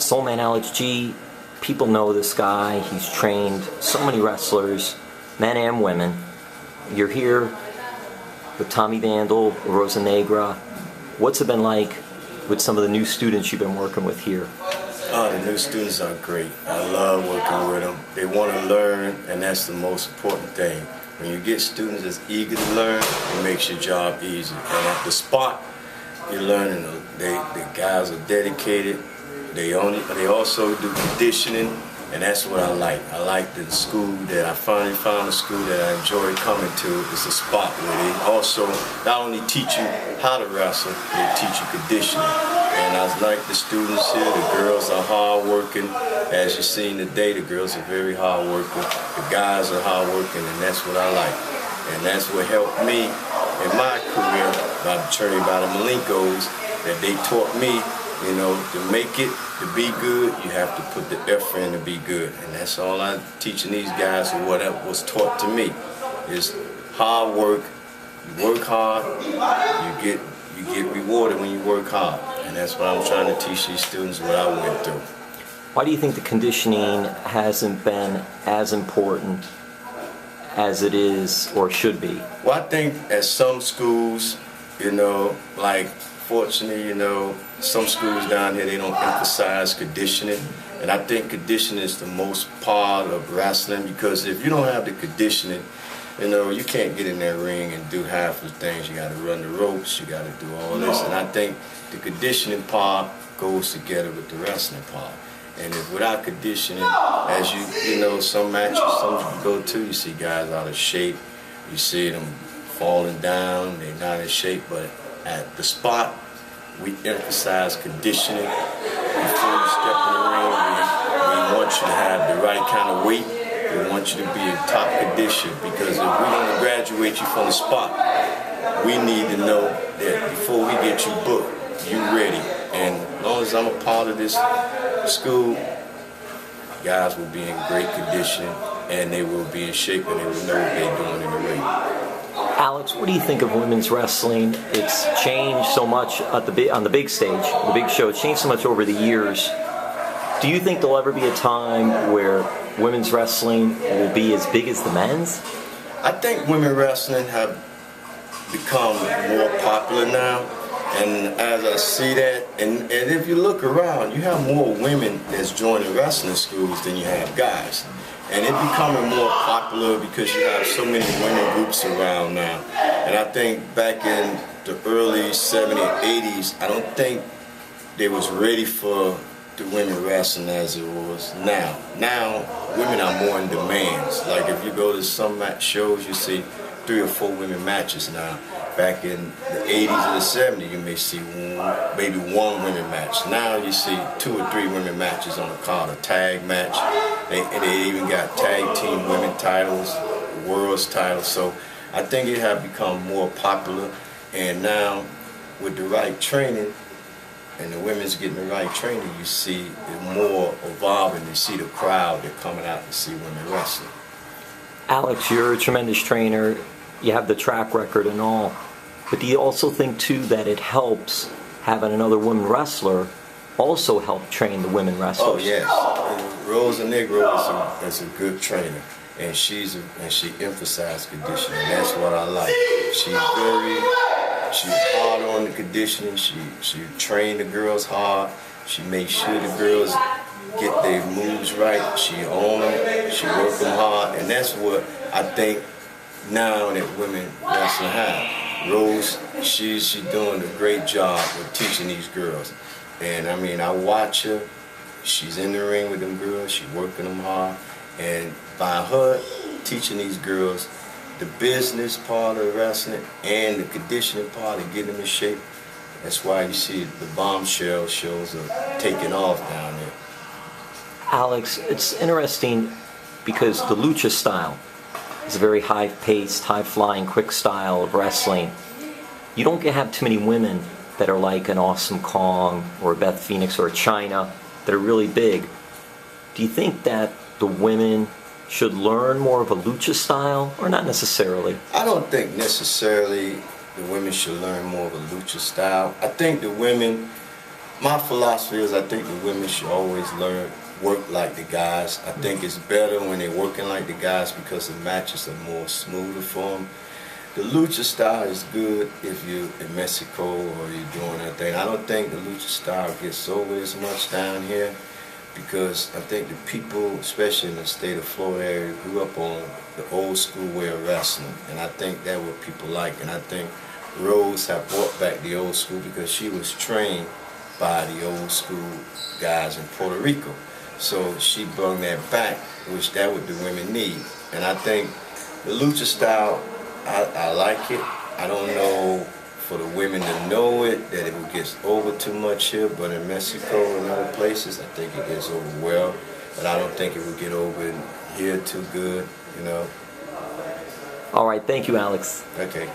Soulman Alex G, people know this guy. He's trained so many wrestlers, men and women. You're here with Tommy Vandal, Rosa Negra. What's it been like with some of the new students you've been working with here? Oh, the new students are great. I love working with them. They want to learn, and that's the most important thing. When you get students that's eager to learn, it makes your job easy. And at the spot, you're learning. The guys are dedicated. They also do conditioning, and that's what I like. I like the school that I finally found a school that I enjoy coming to. It's a spot where they also not only teach you how to wrestle, they teach you conditioning. And I like the students here. The girls are hard working. As you've seen today, the girls are very hard working. The guys are hard working, and that's what I like. And that's what helped me in my career by trained by the Malinkos, that they taught me, you know, to make it, to be good, you have to put the effort in to be good. And that's all I'm teaching these guys, or what was taught to me, is hard work. You work hard, you get rewarded when you work hard. And that's what I'm trying to teach these students, what I went through. Why do you think the conditioning hasn't been as important as it is or should be? Well, I think at some schools, you know, like fortunately, you know, some schools down here, they don't emphasize conditioning. And I think conditioning is the most part of wrestling, because if you don't have the conditioning, you know, you can't get in that ring and do half the things. You got to run the ropes, you got to do all this. And I think the conditioning part goes together with the wrestling part. And if without conditioning, as you know, some matches, some you go to, you see guys out of shape. You see them falling down, they're not in shape. But at the spot, we emphasize conditioning. Before you step in the ring, we want you to have the right kind of weight. We want you to be in top condition, because if we don't graduate you from the spot, we need to know that before we get you booked, you ready. And as long as I'm a part of this school, guys will be in great condition, and they will be in shape, and they will know what they're doing in the ring. Alex, what do you think of women's wrestling? It's changed so much on the big stage, the big show. It's changed so much over the years. Do you think there'll ever be a time where women's wrestling will be as big as the men's? I think women wrestling have become more popular now. And as I see that, and if you look around, you have more women that's joining wrestling schools than you have guys. And it's becoming more popular because you have so many women groups around now. And I think back in the early 70s, 80s, I don't think they was ready for the women wrestling as it was now. Now, women are more in demands. Like if you go to some shows, you see 3 or 4 women matches now. Back in the 80s and the 70s, you may see maybe 1 women match. Now you see 2 or 3 women matches on a card, a tag match. They even got tag team women titles, world's titles. So I think it has become more popular. And now with the right training, and the women's getting the right training, you see it more evolving. You see the crowd that coming out to see women wrestling. Alex, you're a tremendous trainer. You have the track record and all. But do you also think, too, that it helps having another woman wrestler also help train the women wrestlers? Oh, yes. Rosa Negros is a good trainer. And she emphasizes conditioning. That's what I like. She's hard on the conditioning. She trained the girls hard. She makes sure the girls get their moves right. She owns them. She works them hard. And that's what I think now that women wrestling have. Rose, she's doing a great job of teaching these girls. And I mean, I watch her. She's in the ring with them girls. She's working them hard. And by her teaching these girls the business part of wrestling and the conditioning part of getting them in shape, that's why you see the bombshell shows are taking off down there. Alex, it's interesting because the lucha style is a very high-paced, high-flying, quick style of wrestling. You don't have too many women that are like an Awesome Kong or a Beth Phoenix or a Chyna that are really big. Do you think that the women should learn more of a lucha style, or not necessarily? I don't think necessarily the women should learn more of a lucha style. I think the women My philosophy is I think the women should always work like the guys. I think it's better when they're working like the guys because the matches are more smoother for them. The lucha style is good if you're in Mexico or you're doing that thing. I don't think the lucha style gets over as much down here because I think the people, especially in the state of Florida area, grew up on the old school way of wrestling. And I think that's what people like. And I think Rose have brought back the old school because she was trained by the old school guys in Puerto Rico. So she brought that back, which that what the women need. And I think the lucha style, I like it. I don't know for the women to know it, that it gets over too much here, but in Mexico and other places, I think it gets over well. But I don't think it would get over here too good, you know. All right, thank you, Alex. Okay.